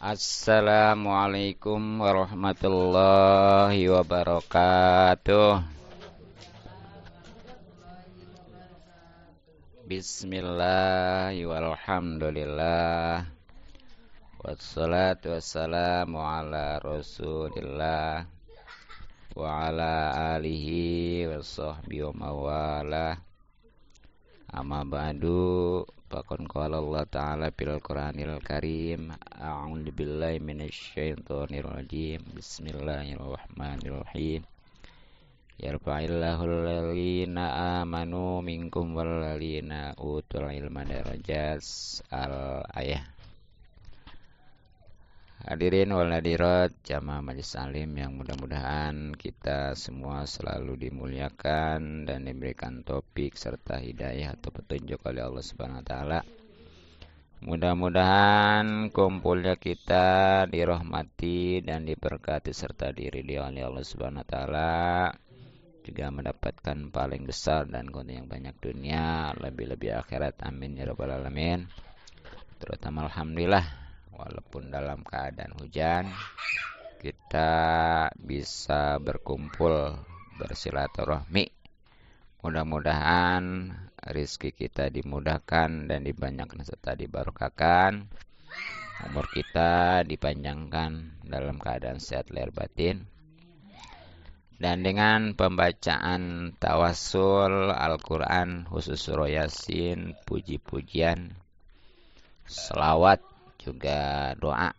Assalamualaikum warahmatullahi wabarakatuh. Bismillahirrahmanirrahim. Wassalatu wassalamu ala rasulillah wa ala alihi wa sahbihi wa mawalah. Amma ba'du, faqad qala Allah Ta'ala fil Qur'anil Karim, a'udzu billahi minasyaitonir rajim. Bismillahirrahmanirrahim. Yarfa'illahu alladhina amanu minkum walladzina utul ilma darajat. Al-ayah. Hadirin wal hadirat jamaah majelis alim yang mudah-mudahan kita semua selalu dimuliakan dan diberikan taufik serta hidayah atau petunjuk oleh Allah Subhanahu wa taala. Mudah-mudahan kumpulnya kita dirahmati dan diberkati serta diridhoi oleh Allah Subhanahu wa taala, juga mendapatkan paling besar dan keuntungan yang banyak dunia, lebih-lebih akhirat. Amin ya rabbal alamin. Terutama alhamdulillah, walaupun dalam keadaan hujan, kita bisa berkumpul bersilaturahmi. Mudah-mudahan rizki kita dimudahkan dan dibanyakkan serta dibarokahkan. Umur kita dipanjangkan dalam keadaan sehat lahir batin. Dan dengan pembacaan tawassul Al-Quran, khusus surah Yasin, puji-pujian, selawat, juga doa,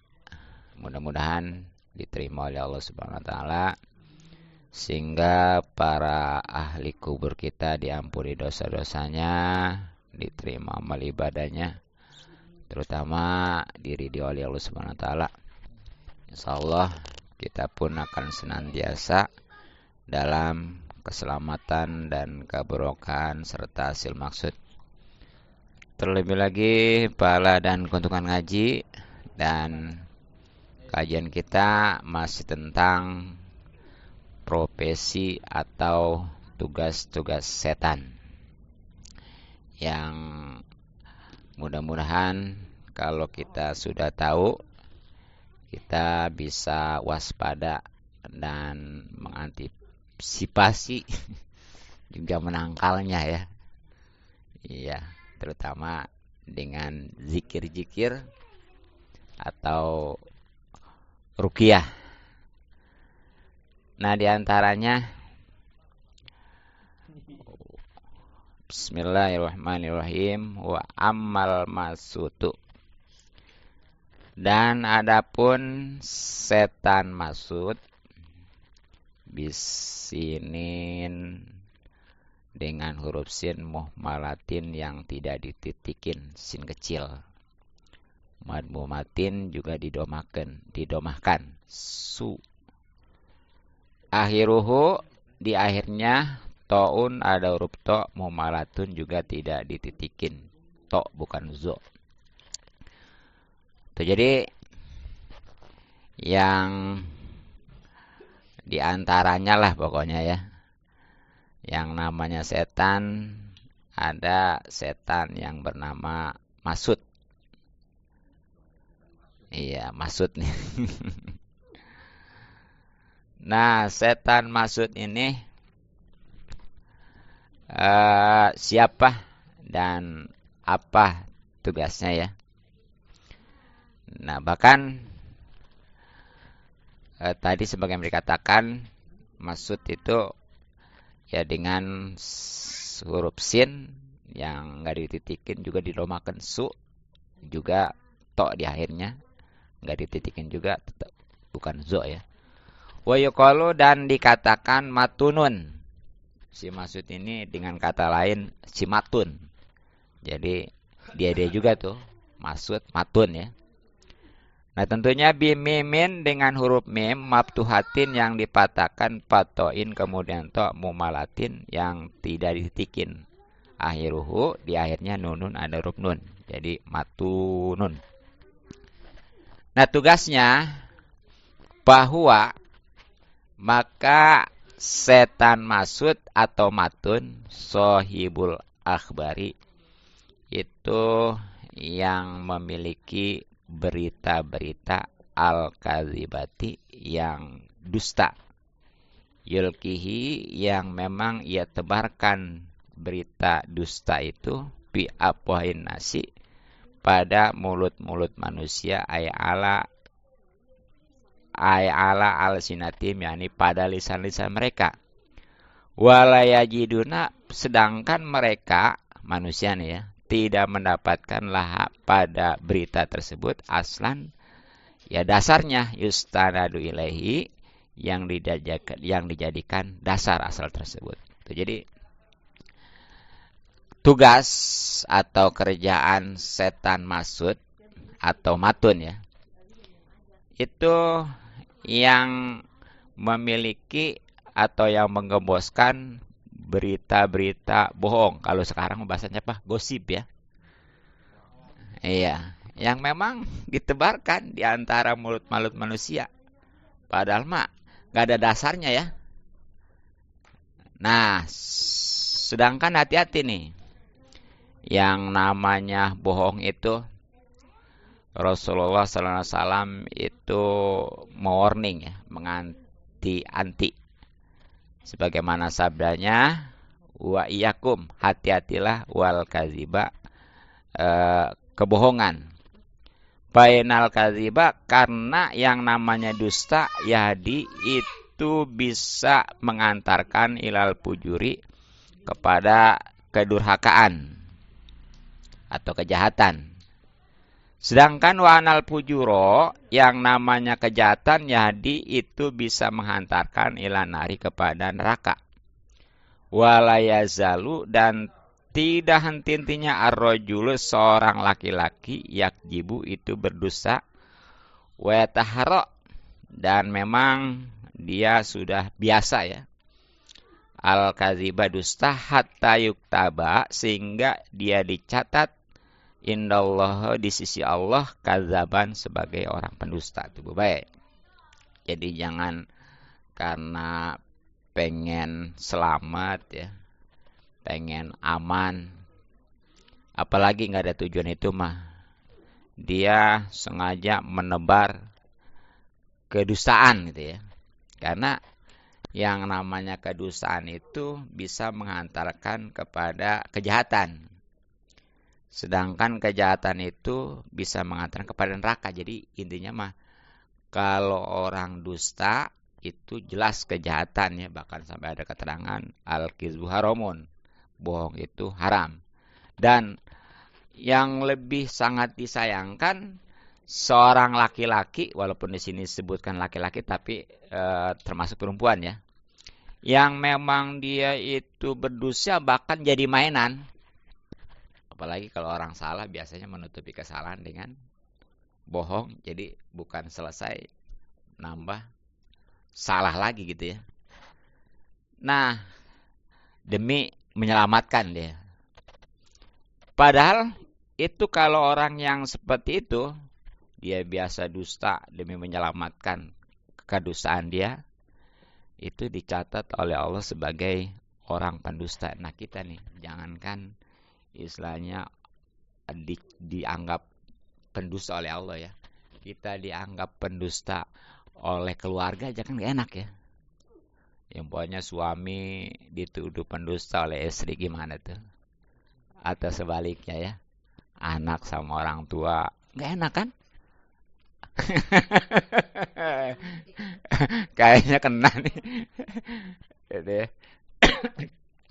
mudah-mudahan diterima oleh Allah Subhanahu wa taala, sehingga para ahli kubur kita diampuni dosa-dosanya, diterima amal ibadahnya, terutama diridhoi oleh Allah Subhanahu wa taala. Insyaallah kita pun akan senantiasa dalam keselamatan dan keberkahan serta hasil maksud. Terlebih lagi pahala dan keuntungan ngaji, dan kajian kita masih tentang profesi atau tugas-tugas setan, yang mudah-mudahan kalau kita sudah tahu, kita bisa waspada dan mengantisipasi juga menangkalnya ya. Iya, terutama dengan zikir-zikir atau ruqyah. Nah, diantaranya Bismillahirrahmanirrahim, wa ammal masutu. Dan adapun setan masud, bisinin dengan huruf sin muhmalatin yang tidak dititikin, sin kecil. Madmumatin juga didomahkan. Su. Akhiruhu, di akhirnya to'un ada huruf to, muhmalatun juga tidak dititikin. To bukan zo. Itu jadi yang diantaranya lah pokoknya ya. Yang namanya setan, ada setan yang bernama masud. Iya, masud nih. Nah, setan masud ini siapa dan apa tugasnya ya? Nah, bahkan tadi sebagaimana dikatakan, masud itu ya dengan huruf sin yang nggak dititikin, juga didomakan su, juga to di akhirnya nggak dititikin juga, tetap bukan zo ya. Wa yuqalu, dan dikatakan matunun. Si maksud ini dengan kata lain si matun. Jadi dia juga tuh maksud matun ya. Nah, tentunya bimimin dengan huruf mim maftuhatin yang dipatahkan, patoin kemudian to, mumalatin yang tidak dititikin. Akhiruhu, di akhirnya nunun ada huruf nun. Jadi matunun. Nah, tugasnya bahwa maka setan masud atau matun sohibul akhbari itu yang memiliki berita-berita al-kadzibati yang dusta. Yulkihi yang memang ia tebarkan berita dusta itu bi afwahin nasi pada mulut-mulut manusia ay ala al-sinatim, yakni pada lisan-lisan mereka. Walayajiduna, sedangkan mereka manusia nih ya tidak mendapatkan lahap pada berita tersebut aslan, ya dasarnya yustanadu ilaihi, yang dijadikan dasar asal tersebut. Jadi tugas atau kerjaan setan masud atau matun ya, itu yang memiliki atau yang menggemboskan berita-berita bohong. Kalau sekarang bahasanya apa? Gosip ya. Iya, yang memang ditebarkan di antara mulut-mulut manusia. Padahal mah nggak ada dasarnya ya. Nah, sedangkan hati-hati nih. Yang namanya bohong itu, Rasulullah SAW itu mewarning ya, menganti-anti. Sebagaimana sabdanya, wa iyakum, hati-hatilah wal kaziba, kebohongan. Bainal kaziba, karena yang namanya dusta yahdi itu bisa mengantarkan ilal pujuri, kepada kedurhakaan atau kejahatan. Sedangkan wa'anal pujuro, yang namanya kejahatan yahdi itu bisa menghantarkan ila nari, kepada neraka. Walayazalu, dan tidak henti-hentinya ar-rajulu, seorang laki-laki, yakjibu itu berdosa, wa yatahara, dan memang dia sudah biasa ya, al-kadziba dusta, hatta yuktaba, sehingga dia dicatat indallah, di sisi Allah, kadzaban, sebagai orang pendusta. Itu baik. Jadi jangan karena pengen selamat ya, pengen aman, apalagi nggak ada tujuan itu mah, dia sengaja menebar kedustaan gitu ya. Karena yang namanya kedustaan itu bisa menghantarkan kepada kejahatan. Sedangkan kejahatan itu bisa mengantarkan kepada neraka. Jadi intinya mah, kalau orang dusta itu jelas kejahatan ya. Bahkan sampai ada keterangan al-kizbu haramun, bohong itu haram. Dan yang lebih sangat disayangkan, seorang laki-laki, walaupun di sini disebutkan laki-laki tapi termasuk perempuan ya, yang memang dia itu berdosa bahkan jadi mainan. Apalagi kalau orang salah biasanya menutupi kesalahan dengan bohong, jadi bukan selesai nambah salah lagi gitu ya. Nah, demi menyelamatkan dia. Padahal itu kalau orang yang seperti itu, dia biasa dusta demi menyelamatkan kedustaan dia, itu dicatat oleh Allah sebagai orang pendusta. Nah kita nih, jangankan istilahnya dianggap pendusta oleh Allah ya, kita dianggap pendusta oleh keluarga aja kan gak enak ya. Yang pokoknya suami dituduh pendusta oleh istri, gimana tuh? Atau sebaliknya ya, anak sama orang tua, gak enak kan? Kayaknya kena nih. Gitu ya.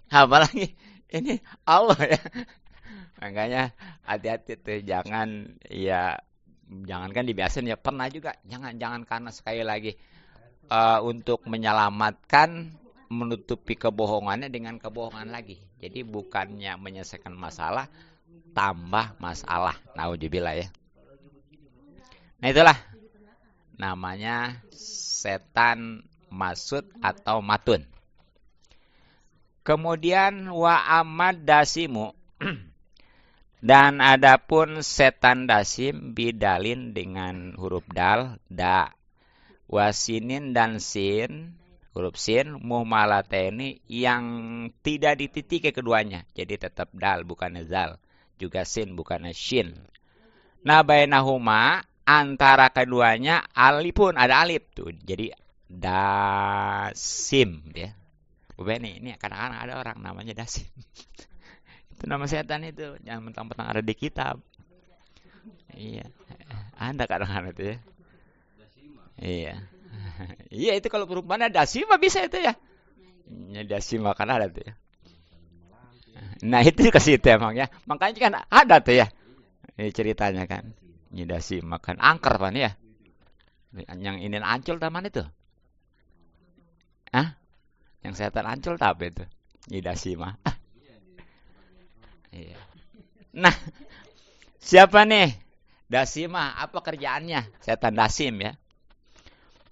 Apalagi ini Allah ya. Makanya hati-hati tuh, jangankan dibiasain ya, pernah juga jangan karena sekali lagi untuk menyelamatkan, menutupi kebohongannya dengan kebohongan lagi. Jadi bukannya menyelesaikan masalah, tambah masalah. Naudzubillah ya. Nah itulah namanya setan masud atau matun. Kemudian wa amad dasimu, dan adapun setan dasim bidalin dengan huruf dal, da, wasinin dan sin, huruf sin, muhmalateni yang tidak dititiki keduanya. Jadi tetap dal bukan zal, juga sin bukan shin. Nah bainahuma, antara keduanya alifun, ada alif tuh. Jadi dasim ya. Ini kadang-kadang ada orang namanya dasim. Itu nama setan itu, jangan mentang-mentang ada di kitab. Iya. Ada kadang-kadang itu ya. Iya. Iya itu kalau perumpamaan dasima bisa itu ya. Dasima kan ada tuh ya. Nah itu ke situ emang ya. Makanya kan ada tuh ya. Ini ceritanya kan. Dasima kan angker kan ya. Yang ini Ancol taman itu. Hah? Yang setan Ancol tapi itu. Dasima. Iya. Nah, siapa nih? Dasima, apa kerjaannya? Setan Dasim ya.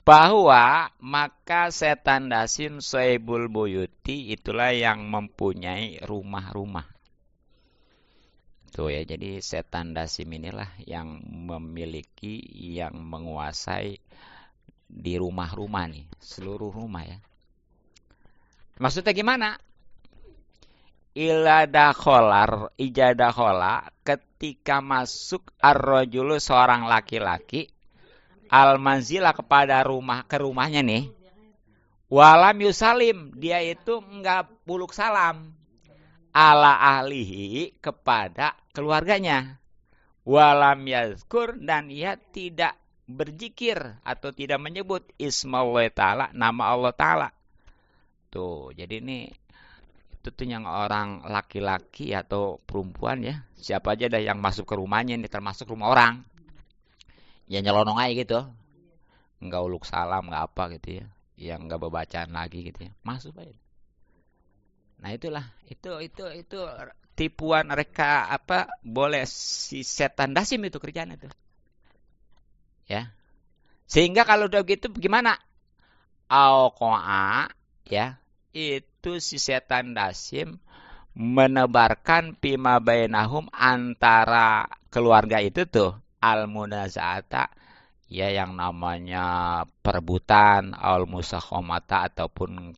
Bahwa maka setan Dasim soebul buyuti itulah yang mempunyai rumah-rumah. Tuh ya, jadi setan Dasim inilah yang memiliki, yang menguasai di rumah-rumah nih, seluruh rumah ya. Maksudnya gimana? Ijadakhola ketika masuk ar-rajulu seorang laki-laki al-manzila kepada rumahnya nih, walam yusalim, dia itu enggak buluk salam ala ahlihi kepada keluarganya, walam yazkur, dan ia tidak berzikir atau tidak menyebut ismallah ta'ala, nama Allah ta'ala. Tuh, jadi ini itu tuh yang orang laki-laki atau perempuan ya, siapa aja dah yang masuk ke rumahnya ini, termasuk rumah orang, ya nyelonong aja gitu, nggak uluk salam, nggak apa gitu ya, yang nggak bacaan lagi gitu ya, masuk aja. Nah itulah, itu tipuan mereka apa, boleh si setan Dasim itu kerjaan itu, ya. Sehingga kalau udah gitu gimana? Auqa'a ya, itu si setan Dasim menebarkan pima bainahum antara keluarga itu tuh al-munaza'ata ya, yang namanya perebutan, al-musakhamata ataupun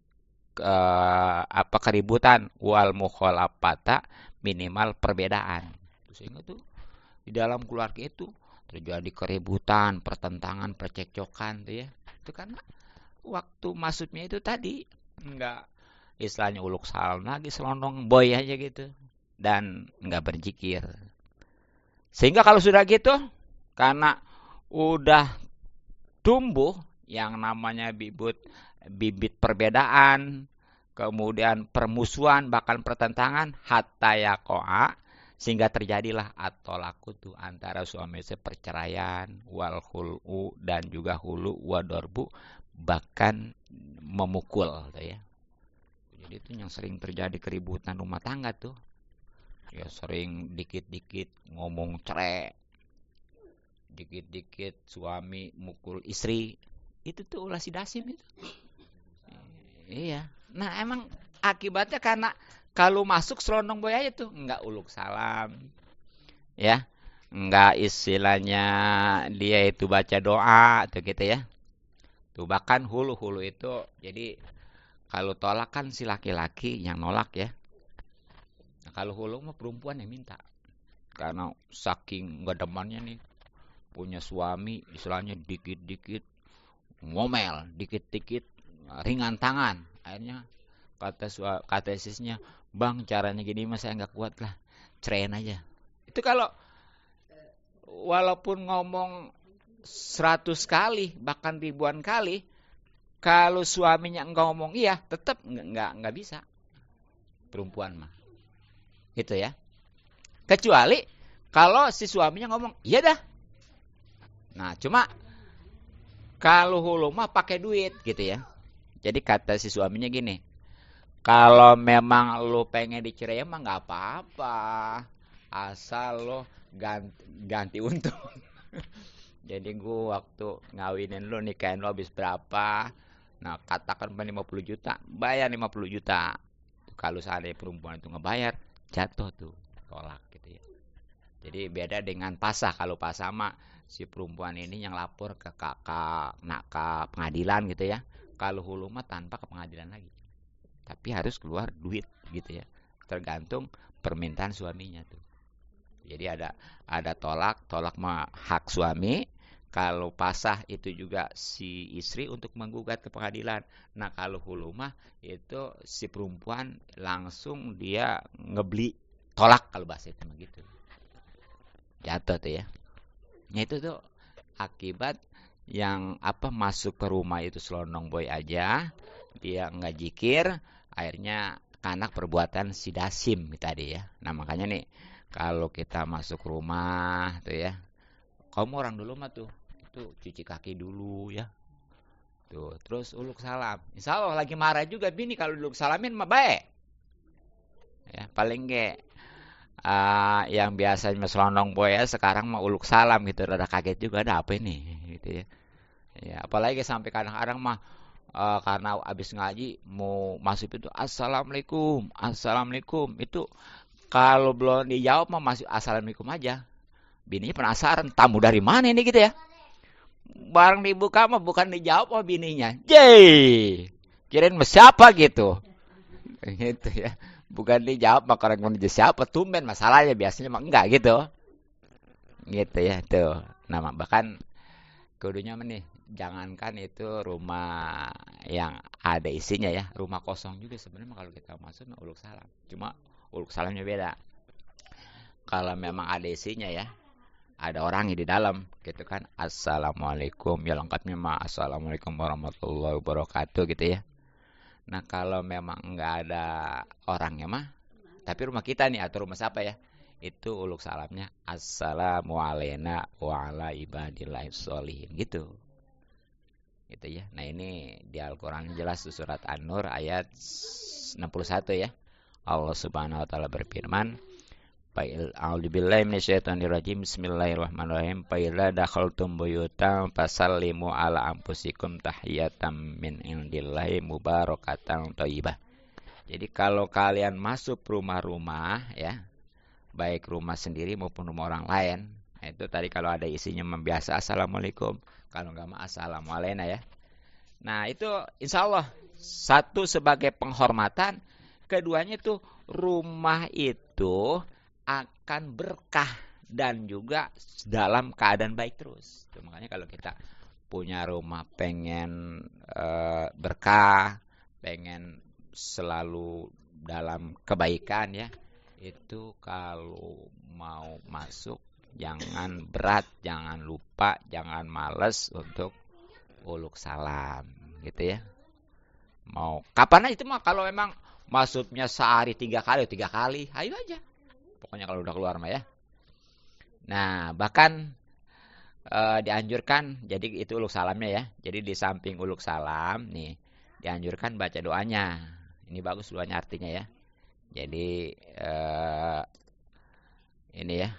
keributan, wal mukhalafata minimal perbedaan. Sehingga tuh di dalam keluarga itu terjadi keributan, pertentangan, percekcokan tuh ya. Itu karena waktu masuknya itu tadi enggak, istilahnya uluk salam lagi, selondong boy aja gitu, dan enggak berzikir. Sehingga kalau sudah gitu, karena udah tumbuh yang namanya bibit perbedaan, kemudian permusuhan, bahkan pertentangan, hatta yaqa'a, sehingga terjadilah atolaku tuh antara suami istri, perceraian, wal khul'u, dan juga hulu, wadorbu, bahkan memukul tuh ya. Jadi itu yang sering terjadi keributan rumah tangga tuh. Ya sering dikit-dikit ngomong cerai, dikit-dikit suami mukul istri. Itu tuh ulah si Dasim itu. Iya. Nah emang akibatnya karena kalau masuk selondong boy aja tuh, enggak uluk salam, ya, enggak istilahnya dia itu baca doa tuh gitu ya. Tuh bahkan hulu itu, jadi kalau tolak kan si laki-laki yang nolak ya. Nah, kalau hulu mah perempuan yang minta, karena saking gak demannya nih punya suami istilahnya dikit-dikit ngomel, dikit-dikit ringan tangan. Akhirnya kata istisnya, bang caranya gini mas saya nggak kuat lah, ceraiin aja. Itu kalau walaupun ngomong 100 kali bahkan ribuan kali, kalau suaminya enggak ngomong iya, tetap nggak bisa perempuan mah itu ya, kecuali kalau si suaminya ngomong iya dah. Nah cuma kalau hulu mah pakai duit gitu ya. Jadi kata si suaminya gini, kalau memang lu pengen dicerai emang nggak apa-apa, asal lo ganti untung. Jadi gua waktu ngawinin lu, nikahin lu habis berapa? Nah katakan 50 juta, bayar 50 juta. Kalau seandainya perempuan itu ngebayar, jatuh tuh, tolak gitu ya. Jadi beda dengan pasah. Kalau pasah mah si perempuan ini yang lapor ke kakak, ke pengadilan gitu ya. Kalau hulu mah tanpa ke pengadilan lagi, tapi harus keluar duit gitu ya, tergantung permintaan suaminya tuh. Jadi ada tolak mah hak suami, Kalau pasah itu juga si istri untuk menggugat ke pengadilan. Nah kalau hulumah itu si perempuan langsung dia ngebeli tolak kalau bahasa itu begitu. Jatuh tuh ya. Nah itu tuh akibat yang masuk ke rumah itu selonong boy aja, dia nggak jikir, akhirnya kanak perbuatan si dasim tadi ya. Nah makanya nih kalau kita masuk rumah tuh ya, kamu orang dulu mah tuh itu cuci kaki dulu ya. Tuh, terus uluk salam. Insya Allah lagi marah juga bini kalau uluk salamin mah baik. Ya, paling nggak yang biasanya selonong boy ya sekarang mah uluk salam gitu, rada kaget juga ada apa ini gitu ya. Ya, apalagi sampai kadang-kadang mah karena abis ngaji mau masuk itu assalamualaikum, assalamualaikum itu kalau belum dijawab mah masih assalamualaikum aja. Bininya penasaran tamu dari mana ini gitu ya. Barang dibuka mah bukan dijawab sama bininya. Jee, kirain mah siapa gitu. Gitu ya. Bukan dijawab mah orang mau siapa tumben masalahnya biasanya mah enggak gitu. Gitu ya tuh. Nah, bahkan kudunya nih jangankan itu rumah yang ada isinya ya, rumah kosong juga sebenarnya kalau kita masuk uluk salam. Cuma uluk salamnya beda. Kalau memang ada isinya ya, ada orang di dalam gitu kan. Assalamualaikum ya lengkapnya mah assalamualaikum warahmatullahi wabarakatuh gitu ya. Nah kalau memang nggak ada orangnya mah, tapi rumah kita nih atau rumah siapa ya, itu uluk salamnya assalamualaikum wa ala ibadillahis sholihin gitu. Gitu ya. Nah ini di Al-Quran jelas surat An-Nur ayat 61 ya. Allah Subhanahu wa taala berfirman, A'udzubillahi minasyaitonirrajim. Bismillahirrahmanirrahim. Fa idza dakhaltum buyutan fasallimu ala anfusikum tahiyatan min indillahi mubarakatan thayyibah. Jadi kalau kalian masuk rumah-rumah ya, baik rumah sendiri maupun rumah orang lain, itu tadi kalau ada isinya membiasa assalamualaikum, kalau enggak mah assalamualaikum ya. Nah, itu insya Allah satu sebagai penghormatan, keduanya itu rumah itu akan berkah dan juga dalam keadaan baik terus. Tuh, makanya kalau kita punya rumah pengen berkah, pengen selalu dalam kebaikan ya, itu kalau mau masuk jangan berat, jangan lupa, jangan males untuk uluk salam gitu ya. Mau kapan aja itu mah kalau memang masuknya sehari 3 kali, ayo aja. Pokoknya kalau udah keluar mah ya. Nah, bahkan dianjurkan, jadi itu uluk salamnya ya. Jadi di samping uluk salam nih, dianjurkan baca doanya. Ini bagus doanya artinya ya. Jadi ini ya,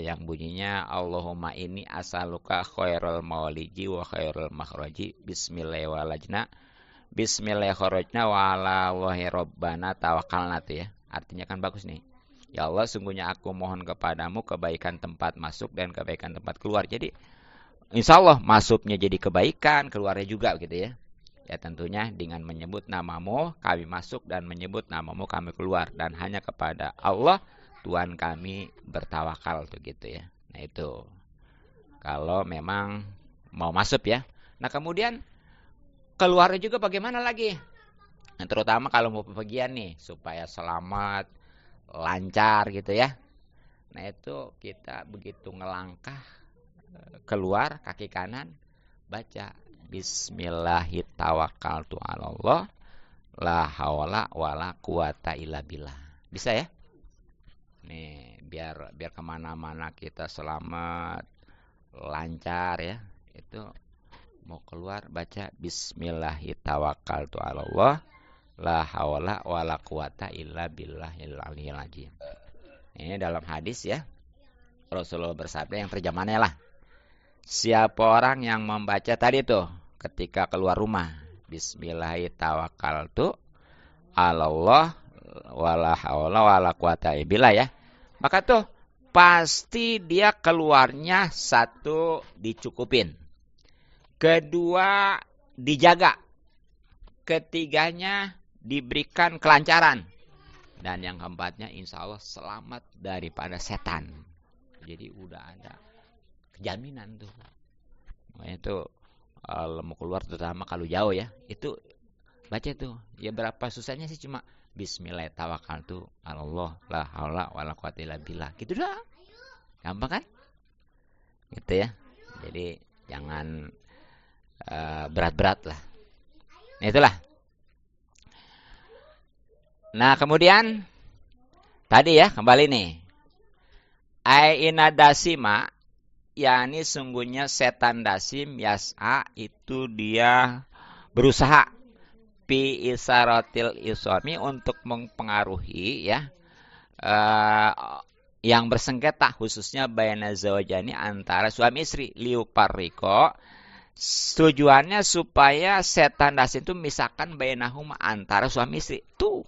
yang bunyinya Allahumma inni as'aluka khairul mawliji wa khairul makhraji bismillahirrahmanirrahim. Bismillahirrahmanirrahim wa ala wahi rabbana tawakkalna tuh ya. Artinya kan bagus nih. Ya Allah, sungguhnya aku mohon kepadamu kebaikan tempat masuk dan kebaikan tempat keluar. Jadi insya Allah masuknya jadi kebaikan, keluarnya juga gitu ya. Ya tentunya dengan menyebut namamu kami masuk dan menyebut namamu kami keluar. Dan hanya kepada Allah Tuhan kami bertawakal tuh gitu ya. Nah itu kalau memang mau masuk ya. Nah kemudian keluarnya juga bagaimana lagi? Nah, terutama kalau mau bepergian nih supaya selamat, lancar gitu ya. Nah itu kita begitu ngelangkah keluar kaki kanan baca Bismillahirrahmanirrahim. La haula wala quwata illa billah. Bisa ya? Nih biar kemana-mana kita selamat, lancar ya. Itu mau keluar baca Bismillahirrahmanirrahim. La haula wala quwata illa billahil aliyil azim. Ini dalam hadis ya. Rasulullah bersabda yang terjemahannya lah. Siapa orang yang membaca tadi tuh ketika keluar rumah, Bismillahirrahmanirrahim. Allah wala haula wala quwata illa billah ya. Maka tuh pasti dia keluarnya satu dicukupin. Kedua dijaga. Ketiganya diberikan kelancaran. Dan yang keempatnya insya Allah selamat daripada setan. Jadi udah ada jaminan tuh. Makanya itu mau keluar terutama kalau jauh ya, itu baca tuh. Ya berapa susahnya sih, cuma bismillah tawakkaltu 'alallah la haula wala quwata illa billah. Gitu dah. Gampang kan? Gitu ya. Jadi jangan berat-berat lah. Nah, itulah. Nah, kemudian tadi ya, kembali nih. Aina dasima, yakni sungguhnya setan dasim yas'a itu dia berusaha pi isaratil isomi untuk mempengaruhi ya yang bersengketa khususnya bayana zawjani antara suami istri liu pariko. Tujuannya supaya setan dasim itu misalkan bayanahum antara suami istri tuh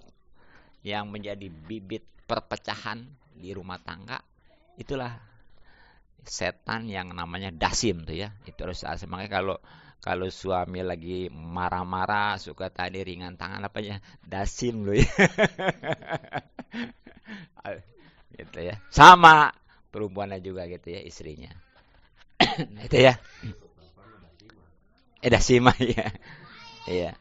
yang menjadi bibit perpecahan di rumah tangga. Itulah setan yang namanya dasim tuh ya. Itu harus makanya kalau suami lagi marah-marah suka tadi ringan tangan apa ya, dasim loh ya. Gitu ya. Sama perempuannya juga gitu ya, istrinya. Nah, itu ya. Dasimah ya. Iya.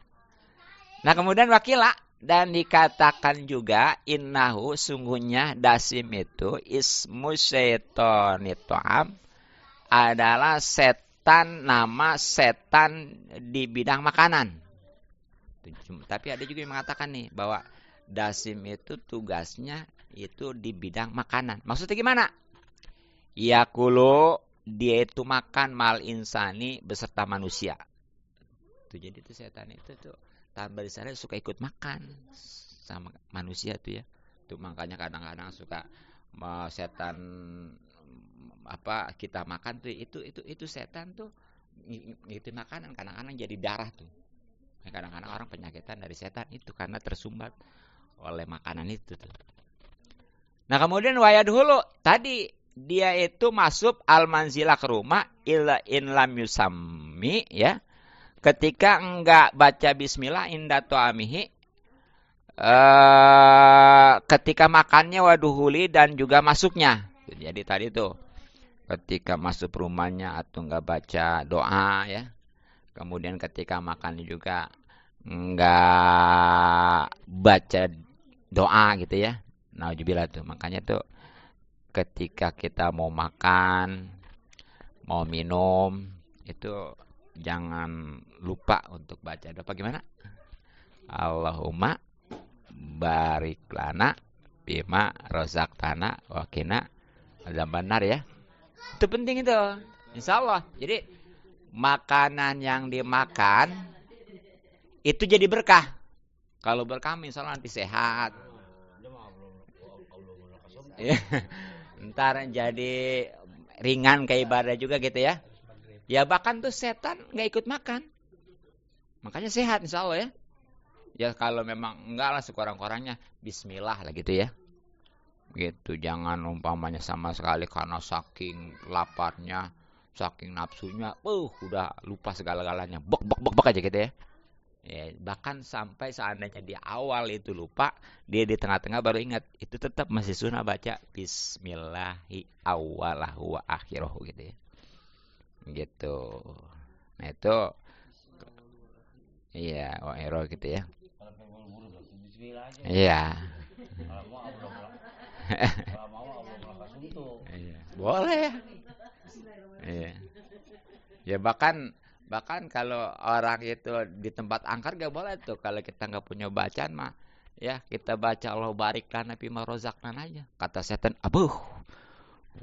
Nah, kemudian wakila dan dikatakan juga innahu sungguhnya dasim itu ismu syaitonitoam adalah setan, nama setan di bidang makanan. Tapi ada juga yang mengatakan nih bahwa dasim itu tugasnya itu di bidang makanan. Maksudnya gimana? Yakulu dia itu makan mal insani beserta manusia. Tuh, jadi itu setan itu tuh tambah di sana suka ikut makan sama manusia tuh ya. Tuh makanya kadang-kadang suka setan apa kita makan tuh itu setan tuh ngikutin makanan, kadang-kadang jadi darah tuh. Kadang-kadang orang penyakitan dari setan itu karena tersumbat oleh makanan itu tuh. Nah, kemudian wayad hulu tadi dia itu masuk al-manzilah ke rumah illa in lam yusammi ya. Ketika enggak baca bismillah inda tu'amihi ketika makannya waduhuli dan juga masuknya. Jadi tadi tuh ketika masuk rumahnya atau enggak baca doa ya. Kemudian ketika makan juga enggak baca doa gitu ya. Nauzubillah tuh. Makanya tuh ketika kita mau makan, mau minum itu jangan lupa untuk baca doa gimana? Allahumma barik lana bima razaqtana wa qina adzabannar ya. Itu penting itu. Insyaallah. Jadi makanan yang dimakan itu jadi berkah. Kalau berkah insyaallah nanti sehat. Ntar jadi ringan kayak ibadah juga gitu ya. Ya bahkan tuh setan nggak ikut makan. Makanya sehat insya Allah ya. Ya kalau memang enggak lah sekurang-kurangnya bismillah lah gitu ya. Gitu, jangan umpamanya sama sekali karena saking laparnya, saking nafsunya, udah lupa segala-galanya. Bok aja gitu ya. Ya, bahkan sampai seandainya di awal itu lupa, dia di tengah-tengah baru ingat, itu tetap masih sunnah baca bismillahi awwalahu wa akhirahu gitu ya. Gitu. Nah itu iya, wa gitu ya. Iya. Boleh ya. Iya. Ya bahkan kalau orang itu di tempat angker gak boleh tuh, kalau kita nggak punya bacaan mah ya kita baca Allah barik lana bima razaqtana aja. Kata setan, abuh.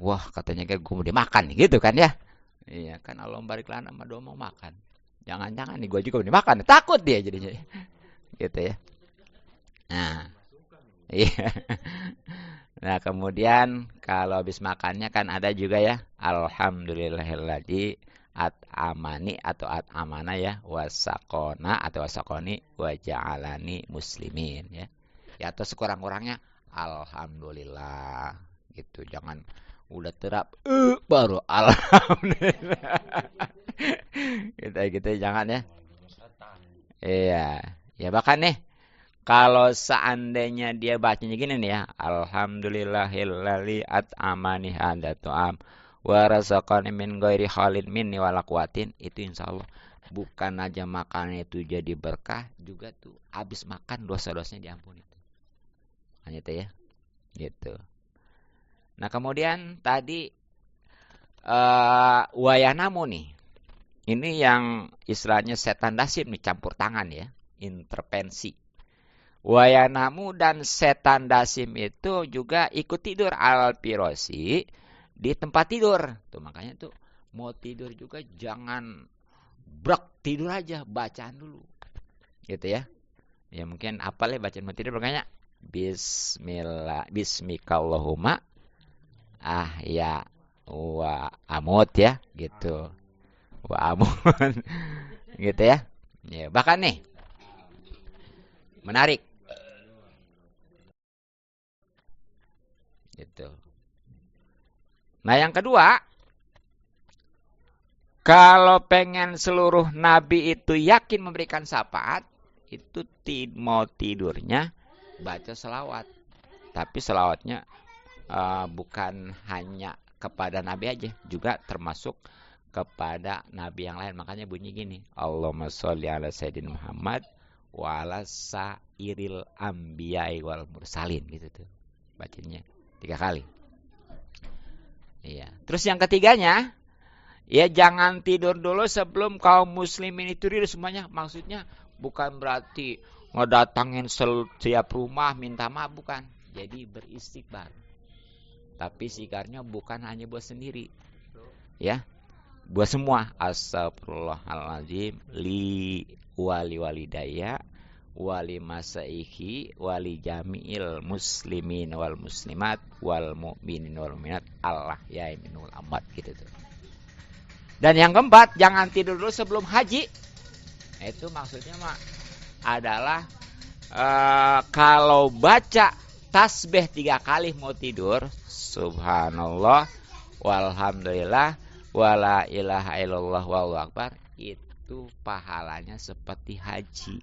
Wah, katanya kayak gue mau dimakan gitu kan ya. Iya kan Allah barik lana mah doa mau makan. Jangan-jangan nih gue juga mau dimakan. Takut dia jadinya. Gitu ya. Nah. Iya. Nah, kemudian kalau habis makannya kan ada juga ya alhamdulillahilladzi at'amani atau at'amana ya wasaqona atau wasaqoni wa ja'alani muslimin ya. Ya atau sekurang-kurangnya alhamdulillah gitu. Jangan udah terap baru alhamdulillah. Gitu jangan ya. Iya. Ya bahkan nih kalau seandainya dia bacanya gini nih ya, alhamdulillahilladzi at'amani hadza tu'am wa razaqani min ghairi halin minni wala quwatin, itu insyaallah bukan aja makannya itu jadi berkah, juga tuh habis makan dosa-dosanya diampuni. Hanya itu ya. Gitu. Nah, kemudian tadi wayanamu nih. Ini yang istilahnya setan dasim nih, campur tangan ya, intervensi. Wayanamu dan setan dasim itu juga ikut tidur al pirosi di tempat tidur. Tuh makanya tuh mau tidur juga jangan brek tidur aja, bacaan dulu. Gitu ya. Ya mungkin apal ya bacaan mau tidur, makanya bismillah bismikallahumma ya wa amut ya gitu. Wa amut gitu ya. Ya, bahkan nih menarik gitu. Nah, yang kedua, kalau pengen seluruh nabi itu yakin memberikan syafaat, itu mau tidurnya baca selawat. Tapi selawatnya bukan hanya kepada nabi aja, juga termasuk kepada nabi yang lain. Makanya bunyi gini, Allahumma sholli ala sayyidina Muhammad wa ala sairil anbiya'i wal mursalin, gitu tuh bacanya 3 kali. Iya. Terus yang ketiganya, ya jangan tidur dulu sebelum kaum muslimin itu tidur semuanya. Maksudnya bukan berarti ngedatangin setiap rumah minta maaf, bukan. Jadi beristighfar. Tapi sikarnya bukan hanya buat sendiri. Ya. Buat semua. Astagfirullahaladzim li wali walidaya wali masaihi wali jami'il muslimin wal muslimat wal mu'minin wal mu'minat Allah ya minul amad, gitu tuh. Dan yang keempat, jangan tidur dulu sebelum haji. Itu maksudnya mah adalah kalau baca tasbih 3 kali mau tidur, subhanallah walhamdulillah wala ilaha illallah wallahu akbar, itu pahalanya seperti haji.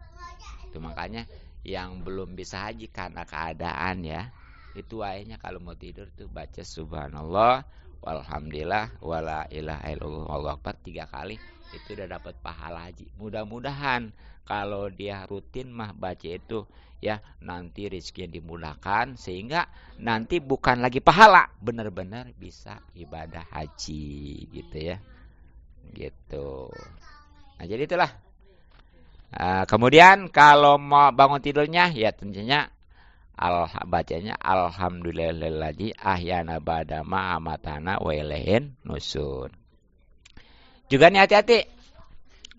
Itu makanya yang belum bisa haji karena keadaan ya, itu ayatnya kalau mau tidur tuh baca subhanallah walhamdulillah wala ilaha illallah wallahu akbar 3 kali, itu udah dapat pahala haji. Mudah-mudahan kalau dia rutin mah baca itu ya, nanti rezekinya dimudahkan sehingga nanti bukan lagi pahala, benar-benar bisa ibadah haji gitu ya. Gitu. Nah, jadi itulah. Kemudian kalau mau bangun tidurnya ya tentunya bacanya alhamdulillahilladzi ahyana ba'da ma amatana wa ilaihin nusyur. Juga nih hati-hati.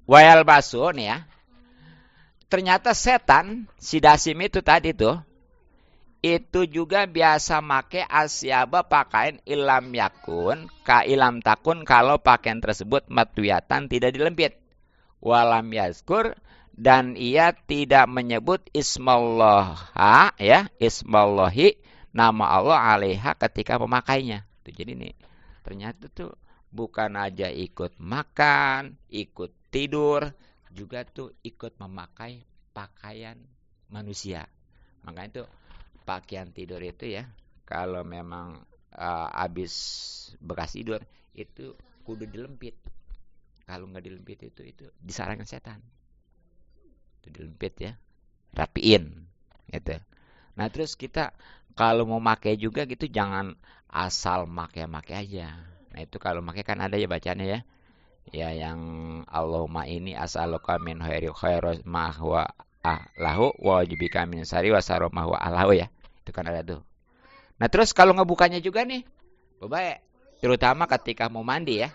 Wayal basu nih ya. Ternyata setan si dasim itu tadi tuh itu juga biasa make asyaba pakaian ilam yakun ka ilam takun, kalau pakaian tersebut matwiyatan tidak dilempit. Walam yazkur, dan ia tidak menyebut ismallah ya, ismallahi, nama Allah alaiha ketika memakainya. Tuh, jadi nih ternyata tuh bukan aja ikut makan, ikut tidur, juga tuh ikut memakai pakaian manusia. Makanya tuh pakaian tidur itu ya, kalau memang habis bekas tidur itu kudu dilempit. Kalau nggak dilempit itu disarankan setan. Itu dilempit ya, rapiin gitu. Nah, terus kita kalau mau pakai juga gitu jangan asal make aja. Nah, itu kalau make kan ada ya bacanya ya. Ya yang Allahumma ini as'aluka min khairi khairos ma huwa ahlahu wa wajibika min sari wa sarum ma huwa ahlahu ya. Itu kan ada tuh. Nah, terus kalau ngebukanya juga nih, baik, terutama ketika mau mandi ya.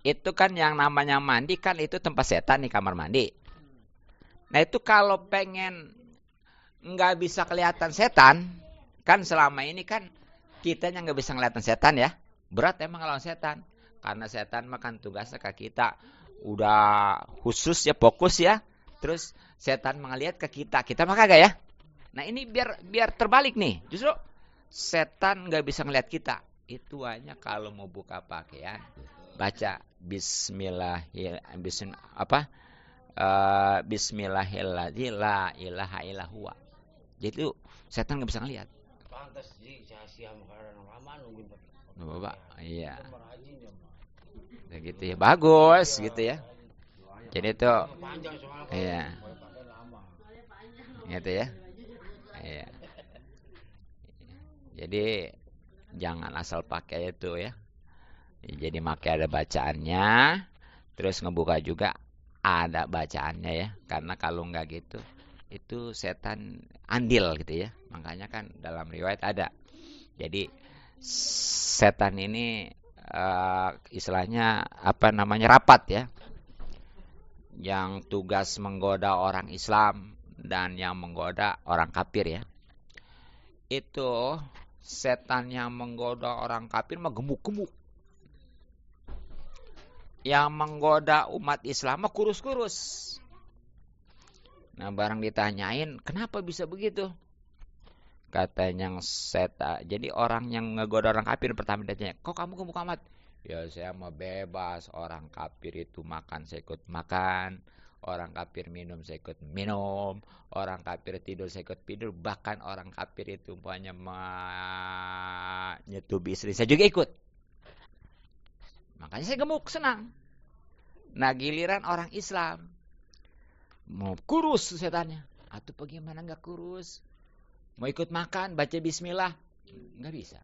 Itu kan yang namanya mandi kan itu tempat setan nih, kamar mandi. Nah, itu kalau pengen nggak bisa kelihatan setan, kan selama ini kan kitanya nggak bisa kelihatan setan ya. Berat emang kalau setan. Karena setan makan tugasnya ke kita udah khusus ya, fokus ya. Terus setan melihat ke kita mah kagak ya. Nah, ini biar terbalik nih. Justru setan nggak bisa ngelihat kita. Itu hanya kalau mau buka pakaian baca bismillahirrahmanirrahim la ilaha illa huwa. Jadi itu setan nggak bisa ngelihat. Bapak, iya. Gitu ya. Bagus gitu ya. Jadi itu iya. Gitu ya. Iya. Jadi jangan asal pakai itu ya. Jadi pakai ada bacaannya, terus ngebuka juga ada bacaannya ya. Karena kalau nggak gitu, itu setan andil gitu ya. Makanya kan dalam riwayat ada. Jadi setan ini istilahnya apa namanya rapat ya, yang tugas menggoda orang Islam dan yang menggoda orang kafir ya. Itu setan yang menggoda orang kafir mah gemuk-gemuk. Yang menggoda umat Islam mah kurus-kurus. Nah, barang ditanyain, kenapa bisa begitu? Katanya setan. Jadi orang yang ngegoda orang kafir pertama ditanya, kok kamu gemuk amat? Ya saya mah bebas. Orang kafir itu makan, saya ikut makan. Orang kafir minum, saya ikut minum. Orang kafir tidur, saya ikut tidur. Bahkan orang kafir itu umpamanya menyetubi istri, saya juga ikut. Makanya saya gemuk, senang. Nah giliran orang Islam mau kurus setannya. Atau bagaimana nggak kurus? Mau ikut makan, baca bismillah, nggak bisa.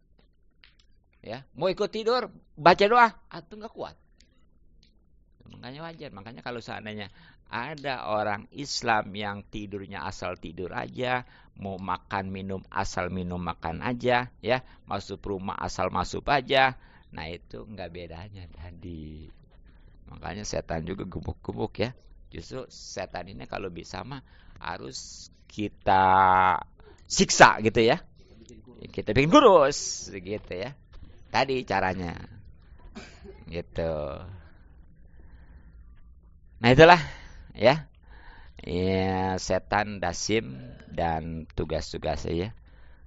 Ya, mau ikut tidur, baca doa, atau nggak kuat. Makanya wajar. Makanya kalau seandainya ada orang Islam yang tidurnya asal tidur aja, mau makan minum asal minum makan aja, ya, masuk rumah asal masuk aja, nah itu nggak bedanya tadi. Makanya setan juga gemuk-gemuk ya. Justru setan ini kalau bisa mah harus kita siksa gitu ya. Kita bikin kurus gitu ya. Tadi caranya gitu. Nah itulah ya. Ya setan dasim dan tugas-tugasnya ya.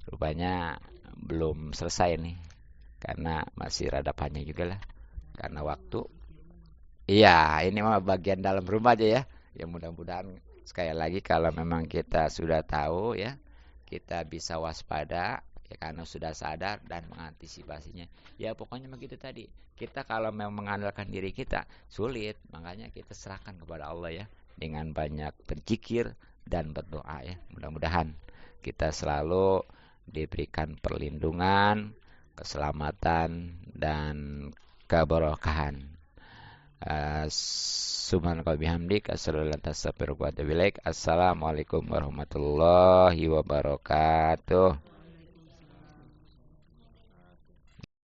Rupanya belum selesai nih. Karena masih rada panjang juga lah. Karena waktu. Iya, ini mah bagian dalam rumah aja ya. Ya mudah-mudahan sekali lagi kalau memang kita sudah tahu ya, kita bisa waspada ya karena sudah sadar dan mengantisipasinya. Ya pokoknya begitu tadi. Kita kalau memang mengandalkan diri kita sulit, makanya kita serahkan kepada Allah ya dengan banyak berzikir dan berdoa ya. Mudah-mudahan kita selalu diberikan perlindungan, keselamatan dan keberkahan. Subhanallah bihamdik Assalamualaikum warahmatullahi wabarakatuh.